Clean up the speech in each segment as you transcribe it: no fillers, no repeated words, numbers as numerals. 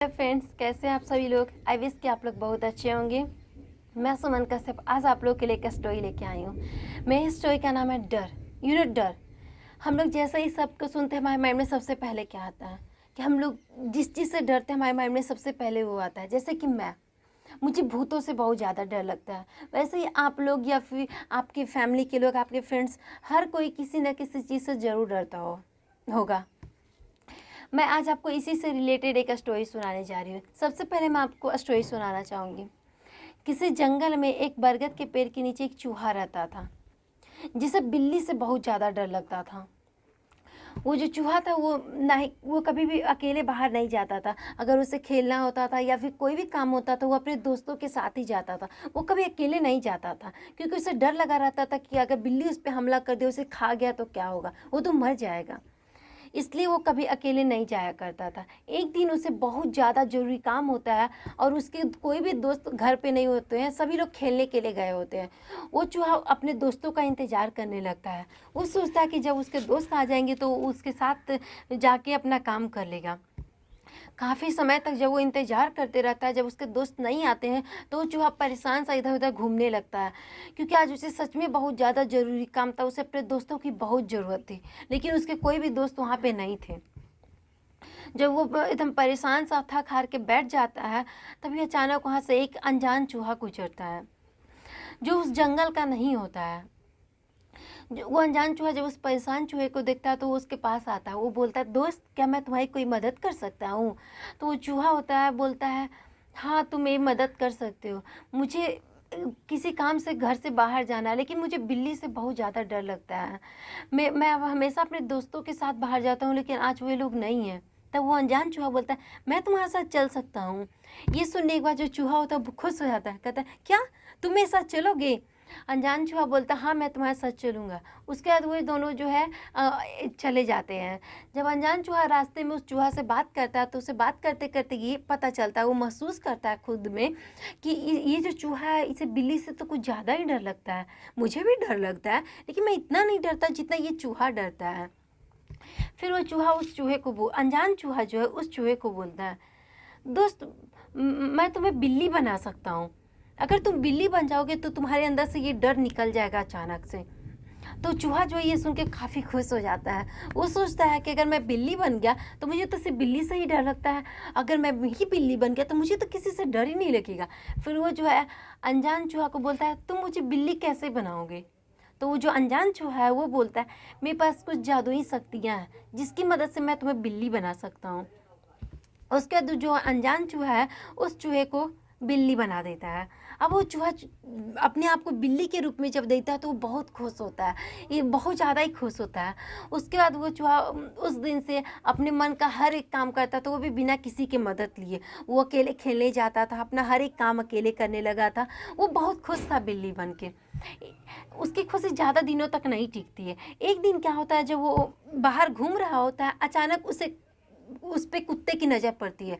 Hi friends, कैसे हैं आप सभी लोग। आई विश कि आप लोग बहुत अच्छे होंगे। मैं सुमन कश्यप आज आप लोग के लिए एक स्टोरी लेके आई हूँ। मेरी स्टोरी का नाम है डर। डर। हम लोग जैसे ही सबको सुनते हैं, हमारे माइंड में सबसे पहले क्या आता है कि हम लोग जिस चीज़ से डरते हैं, हमारे माइंड में सबसे पहले वो आता है। जैसे कि मुझे भूतों से बहुत ज़्यादा डर लगता है। वैसे ही आप लोग या फिर आपकी फैमिली के लोग, आपके फ्रेंड्स, हर कोई किसी न किसी चीज़ से ज़रूर डरता होगा। मैं आज आपको इसी से रिलेटेड एक स्टोरी सुनाने जा रही हूँ। सबसे पहले मैं आपको स्टोरी सुनाना चाहूँगी। किसी जंगल में एक बरगद के पेड़ के नीचे एक चूहा रहता था, जिसे बिल्ली से बहुत ज़्यादा डर लगता था। वो जो चूहा था वो कभी भी अकेले बाहर नहीं जाता था। अगर उसे खेलना होता था या फिर कोई भी काम होता था, वो अपने दोस्तों के साथ ही जाता था। वो कभी अकेले नहीं जाता था, क्योंकि उसे डर लगा रहता था कि अगर बिल्ली उस पर हमला कर दे, उसे खा गया तो क्या होगा, वो तो मर जाएगा। इसलिए वो कभी अकेले नहीं जाया करता था। एक दिन उसे बहुत ज़्यादा ज़रूरी काम होता है और उसके कोई भी दोस्त घर पे नहीं होते हैं, सभी लोग खेलने के लिए गए होते हैं। वो चूहा अपने दोस्तों का इंतज़ार करने लगता है। वो सोचता है कि जब उसके दोस्त आ जाएंगे तो उसके साथ जाके अपना काम कर लेगा। काफ़ी समय तक जब वो इंतज़ार करते रहता है, जब उसके दोस्त नहीं आते हैं, तो वो चूहा परेशान सा इधर उधर घूमने लगता है, क्योंकि आज उसे सच में बहुत ज़्यादा ज़रूरी काम था। उसे अपने दोस्तों की बहुत ज़रूरत थी, लेकिन उसके कोई भी दोस्त वहाँ पे नहीं थे। जब वो एकदम परेशान सा थक हार के बैठ जाता है, तभी अचानक वहाँ से एक अनजान चूहा गुजरता है, जो उस जंगल का नहीं होता है। वो अनजान चूहा जब उस परेशान चूहे को देखता है तो वो उसके पास आता है। वो बोलता है, दोस्त, क्या मैं तुम्हारी कोई मदद कर सकता हूँ। तो वो चूहा होता है, बोलता है, हाँ, तुम मेरी मदद कर सकते हो। मुझे किसी काम से घर से बाहर जाना है, लेकिन मुझे बिल्ली से बहुत ज़्यादा डर लगता है। मैं अब हमेशा अपने दोस्तों के साथ बाहर जाता हूँ, लेकिन आज वे लोग नहीं हैं। तब वो अनजान चूहा बोलता है, मैं तुम्हारे साथ चल सकता हूँ। ये सुनने के बाद जो चूहा होता है वो खुश हो जाता है, कहता है, क्या तुम मेरे साथ चलोगे। अनजान चूहा बोलता, हाँ, मैं तुम्हारे साथ चलूँगा। उसके बाद वो दोनों जो है चले जाते हैं। जब अनजान चूहा रास्ते में उस चूहा से बात करता है, तो उसे बात करते करते ये पता चलता है, वो महसूस करता है खुद में कि ये जो चूहा है, इसे बिल्ली से तो कुछ ज़्यादा ही डर लगता है। मुझे भी डर लगता है, लेकिन मैं इतना नहीं डरता जितना ये चूहा डरता है। फिर वो चूहा उस चूहे को अनजान चूहा जो है उस चूहे को बोलता है, दोस्त, मैं तुम्हें बिल्ली बना सकता हूँ। अगर तुम बिल्ली बन जाओगे तो तुम्हारे अंदर से ये डर निकल जाएगा अचानक से। तो चूहा जो है ये सुन के काफ़ी खुश हो जाता है। वो सोचता है कि अगर मैं बिल्ली बन गया तो मुझे तो सिर्फ बिल्ली से ही डर लगता है, अगर मैं ही बिल्ली बन गया तो मुझे तो किसी से डर ही नहीं लगेगा। फिर वो जो है अनजान चूहा को बोलता है, तुम मुझे बिल्ली कैसे बनाओगे। तो वो जो अनजान चूहा है वो बोलता है, मेरे पास कुछ जादुई शक्तियाँ हैं जिसकी मदद से मैं तुम्हें बिल्ली बना सकता हूँ। उसके बाद जो अनजान चूहा है उस चूहे को बिल्ली बना देता है। अब वो चूहा अपने आप को बिल्ली के रूप में जब देखता है तो वो बहुत खुश होता है, ये बहुत ज़्यादा ही खुश होता है। उसके बाद वो चूहा उस दिन से अपने मन का हर एक काम करता था, वो भी बिना किसी की मदद लिए। वो अकेले खेलने जाता था, अपना हर एक काम अकेले करने लगा था। वो बहुत खुश था बिल्ली बन के। उसकी खुशी ज़्यादा दिनों तक नहीं टिकती है। एक दिन क्या होता है, जब वो बाहर घूम रहा होता है, अचानक उस पे कुत्ते की नज़र पड़ती है।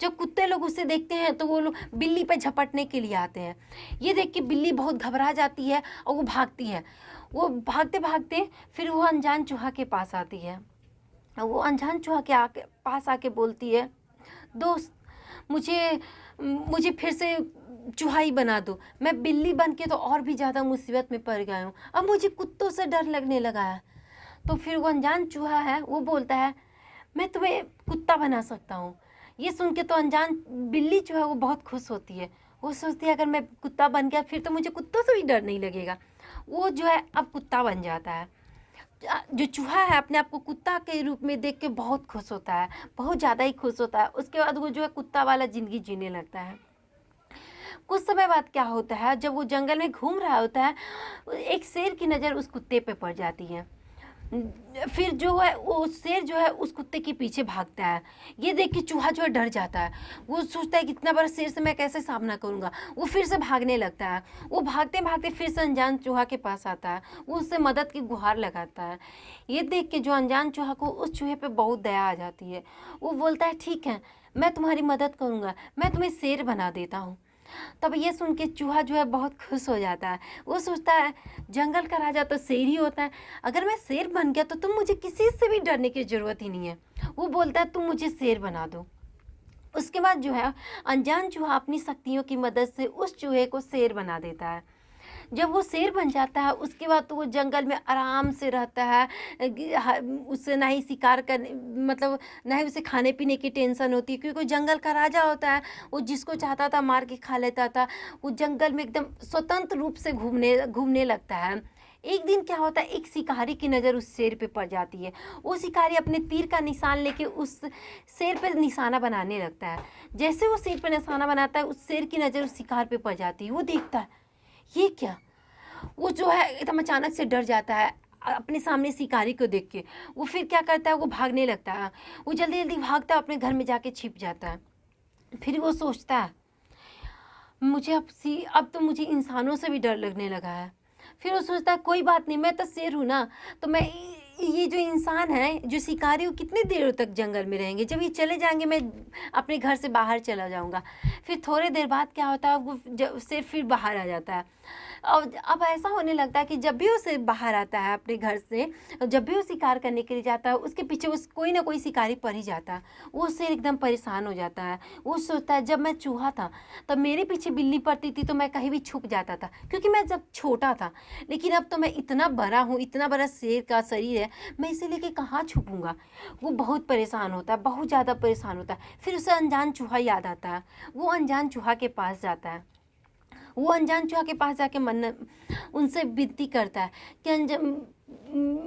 जब कुत्ते लोग उसे देखते हैं तो वो लोग बिल्ली पे झपटने के लिए आते हैं। ये देख के बिल्ली बहुत घबरा जाती है और वो भागती है। वो भागते भागते फिर वो अनजान चूहा के पास आती है। वो अनजान चूहा के पास आके बोलती है, दोस्त, मुझे मुझे फिर से चूहा ही बना दो। मैं बिल्ली बन के तो और भी ज़्यादा मुसीबत में पड़ गया हूँ, अब मुझे कुत्तों से डर लगने लगा है। तो फिर वो अनजान चूहा है वो बोलता है, मैं तुम्हें कुत्ता बना सकता हूँ। ये सुन के तो अनजान बिल्ली जो है वो बहुत खुश होती है। वो सोचती है, अगर मैं कुत्ता बन गया फिर तो मुझे कुत्तों से भी डर नहीं लगेगा। वो जो है अब कुत्ता बन जाता है। जो चूहा है अपने आप को कुत्ता के रूप में देख के बहुत खुश होता है, बहुत ज़्यादा ही खुश होता है। उसके बाद वो जो है कुत्ता वाला ज़िंदगी जीने लगता है। कुछ समय बाद क्या होता है, जब वो जंगल में घूम रहा होता है, एक शेर की नज़र उस कुत्ते पे पड़ जाती है। फिर जो है वो शेर जो है उस कुत्ते के पीछे भागता है। ये देख के चूहा जो है डर जाता है। वो सोचता है कि इतना बड़ा शेर से मैं कैसे सामना करूँगा। वो फिर से भागने लगता है। वो भागते भागते फिर से अनजान चूहा के पास आता है। वो उससे मदद की गुहार लगाता है। ये देख के जो अनजान चूहा को उस चूहे पे बहुत दया आ जाती है। वो बोलता है, ठीक है, मैं तुम्हारी मदद करूँगा, मैं तुम्हें शेर बना देता हूँ। तब ये सुन के चूहा जो है बहुत खुश हो जाता है। वो सोचता है, जंगल का राजा तो शेर ही होता है, अगर मैं शेर बन गया तो तुम मुझे किसी से भी डरने की ज़रूरत ही नहीं है। वो बोलता है, तुम मुझे शेर बना दो। उसके बाद जो है अनजान चूहा अपनी शक्तियों की मदद से उस चूहे को शेर बना देता है। जब वो शेर बन जाता है उसके बाद तो वो जंगल में आराम से रहता है। उससे ना ही शिकार करने मतलब ना ही उसे खाने पीने की टेंशन होती है, क्योंकि वो जंगल का राजा होता है। वो जिसको चाहता था मार के खा लेता था। वो जंगल में एकदम स्वतंत्र रूप से घूमने घूमने लगता है। एक दिन क्या होता है, एक शिकारी की नज़र उस शेर पे पड़ जाती है। वो शिकारी अपने तीर का निशान लेके उस शेर पे निशाना बनाने लगता है। जैसे वो शेर पे निशाना बनाता है, उस शेर की नज़र उस शिकार पे पड़ जाती है। वो देखता है ये क्या, वो जो है एकदम अचानक से डर जाता है अपने सामने शिकारी को देख के। वो फिर क्या करता है, वो भागने लगता है। वो जल्दी जल्दी भागता है, अपने घर में जाके छिप जाता है। फिर वो सोचता है मुझे अब तो मुझे इंसानों से भी डर लगने लगा है। फिर वो सोचता है कोई बात नहीं, मैं तो शेर हूँ ना, तो मैं ये जो इंसान है, जो शिकारी, वो कितनी देर तक जंगल में रहेंगे। जब ये चले जाएंगे मैं अपने घर से बाहर चला जाऊंगा। फिर थोड़े देर बाद क्या होता है, वो शेर फिर बाहर आ जाता है। और अब ऐसा होने लगता है कि जब भी वो शेर बाहर आता है अपने घर से, जब भी वो शिकार करने के लिए जाता है, उसके पीछे उस कोई ना कोई शिकारी पड़ ही जाता है। वो शेर एकदम परेशान हो जाता है। वो सोचता है जब मैं चूहा था तब मेरे पीछे बिल्ली पड़ती थी तो मैं कहीं भी छुप जाता था, क्योंकि मैं जब छोटा था। लेकिन अब तो मैं इतना बड़ा हूँ, इतना बड़ा शेर का शरीर है, मैं इसे लेके कहाँ छुपूंगा। वो बहुत परेशान होता है, बहुत ज़्यादा परेशान होता है। फिर उसे अनजान चूहा याद आता है। वो अनजान चूहा के पास जाता है। वो अनजान चूहा के पास जाके मन उनसे विनती करता है कि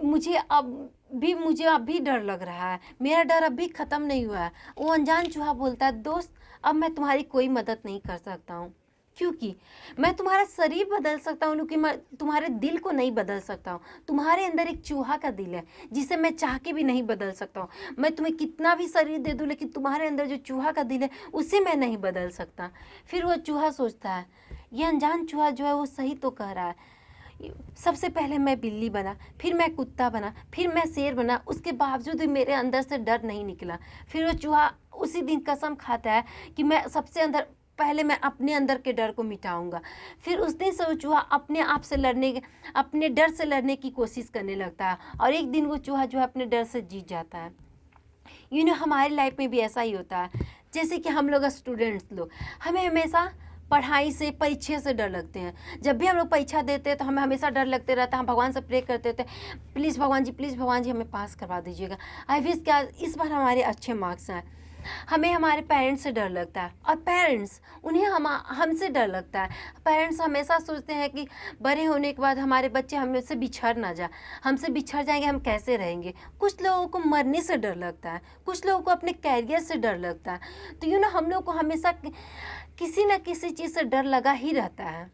मुझे अब भी डर लग रहा है, मेरा डर अब भी ख़त्म नहीं हुआ है। वो अनजान चूहा बोलता है दोस्त, अब मैं तुम्हारी कोई मदद नहीं कर सकता हूँ, क्योंकि मैं तुम्हारा शरीर बदल सकता हूँ लेकिन मैं तुम्हारे दिल को नहीं बदल सकता हूँ। तुम्हारे अंदर एक चूहा का दिल है जिसे मैं चाह के भी नहीं बदल सकता हूँ। मैं तुम्हें कितना भी शरीर दे दूँ लेकिन तुम्हारे अंदर जो चूहा का दिल है उसे मैं नहीं बदल सकता। फिर वो चूहा सोचता है ये अनजान चूहा जो है वो सही तो कह रहा है। सबसे पहले मैं बिल्ली बना, फिर मैं कुत्ता बना, फिर मैं शेर बना, उसके बावजूद भी मेरे अंदर से डर नहीं निकला। फिर वो चूहा उसी दिन कसम खाता है कि मैं सबसे अंदर पहले मैं अपने अंदर के डर को मिटाऊंगा। फिर उस दिन से वो चूहा अपने डर से लड़ने की कोशिश करने लगता है, और एक दिन वो चूहा जो है अपने डर से जीत जाता है। हमारी लाइफ में भी ऐसा ही होता है। जैसे कि हम लोग स्टूडेंट्स लोग, हमें हमेशा पढ़ाई से, परीक्षा से डर लगते हैं। जब भी हम लोग परीक्षा देते हैं तो हमें हमेशा डर लगते रहता है। हम भगवान से प्रे करते थे, प्लीज़ भगवान जी हमें पास करवा दीजिएगा। आई विश क्या इस बार हमारे अच्छे मार्क्स आए। हमें हमारे पेरेंट्स से डर लगता है, और पेरेंट्स उन्हें हमसे डर लगता है। पेरेंट्स हमेशा सोचते हैं कि बड़े होने के बाद हमारे बच्चे हमसे बिछड़ ना जाए, हमसे बिछड़ जाएंगे हम कैसे रहेंगे। कुछ लोगों को मरने से डर लगता है, कुछ लोगों को अपने कैरियर से डर लगता है। तो हम लोग को हमेशा किसी न किसी चीज़ से डर लगा ही रहता है।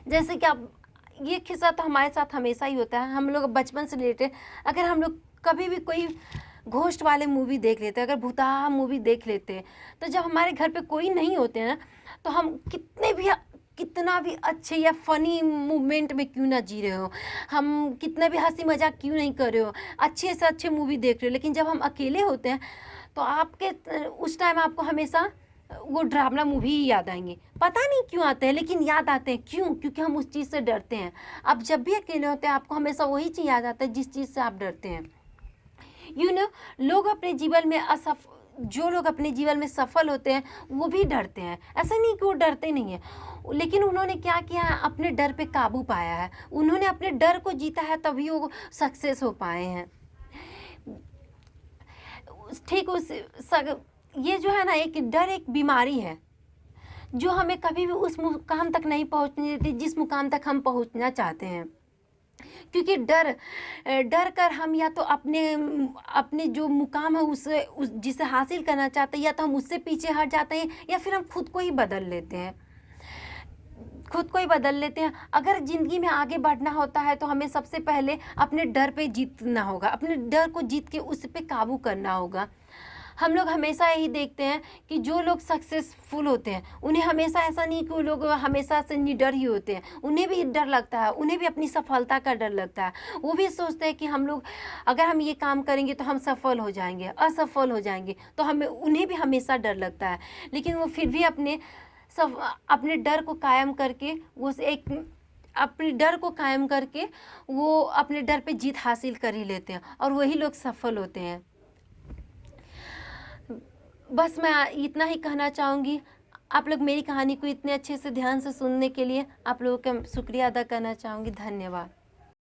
जैसे कि आप, ये किस्सा तो हमारे साथ हमेशा ही होता है। हम लोग बचपन से रिलेटेड, अगर हम लोग कभी भी कोई घोस्ट वाले मूवी देख लेते हैं, अगर भूताहा मूवी देख लेते हैं, तो जब हमारे घर पे कोई नहीं होते हैं ना, तो हम कितना भी अच्छे या फ़नी मोमेंट में क्यों ना जी रहे हो, हम कितना भी हंसी मजाक क्यों नहीं कर रहे हो, अच्छे से अच्छे मूवी देख रहे हो, लेकिन जब हम अकेले होते हैं तो उस टाइम आपको हमेशा वो ड्रामा मूवी ही याद आएंगे। पता नहीं क्यों आते हैं, लेकिन याद आते हैं। क्यों? क्योंकि हम उस चीज़ से डरते हैं। आप जब भी अकेले होते हैं आपको हमेशा वही चीज़ याद आता है जिस चीज़ से आप डरते हैं। लोग अपने जीवन में जो लोग अपने जीवन में सफल होते हैं वो भी डरते हैं। ऐसा नहीं कि वो डरते नहीं हैं, लेकिन उन्होंने क्या किया है, अपने डर पे काबू पाया है। उन्होंने अपने डर को जीता है, तभी वो सक्सेस हो पाए हैं। ठीक ये जो है ना, एक डर एक बीमारी है जो हमें कभी भी उस मुकाम तक नहीं पहुंचने देती जिस मुकाम तक हम पहुंचना चाहते हैं। क्योंकि डर कर हम या तो अपने जो मुकाम है जिसे हासिल करना चाहते हैं, या तो हम उससे पीछे हट जाते हैं, या फिर हम खुद को ही बदल लेते हैं। अगर ज़िंदगी में आगे बढ़ना होता है तो हमें सबसे पहले अपने डर पे जीतना होगा, अपने डर को जीत के उस पे काबू करना होगा। हम लोग हमेशा यही देखते हैं कि जो लोग सक्सेसफुल होते हैं उन्हें हमेशा ऐसा नहीं कि वो लोग हमेशा से निडर ही होते हैं। उन्हें भी डर लगता है, उन्हें भी अपनी सफलता का डर लगता है। वो भी सोचते हैं कि अगर हम ये काम करेंगे तो हम सफल हो जाएंगे, असफल हो जाएंगे, तो उन्हें भी हमेशा डर लगता है। लेकिन वो फिर भी अपने डर को कायम करके वो अपने डर पे जीत हासिल कर ही लेते हैं, और वही लोग सफल होते हैं। बस मैं इतना ही कहना चाहूँगी। आप लोग मेरी कहानी को इतने अच्छे से ध्यान से सुनने के लिए आप लोगों का शुक्रिया अदा करना चाहूँगी। धन्यवाद।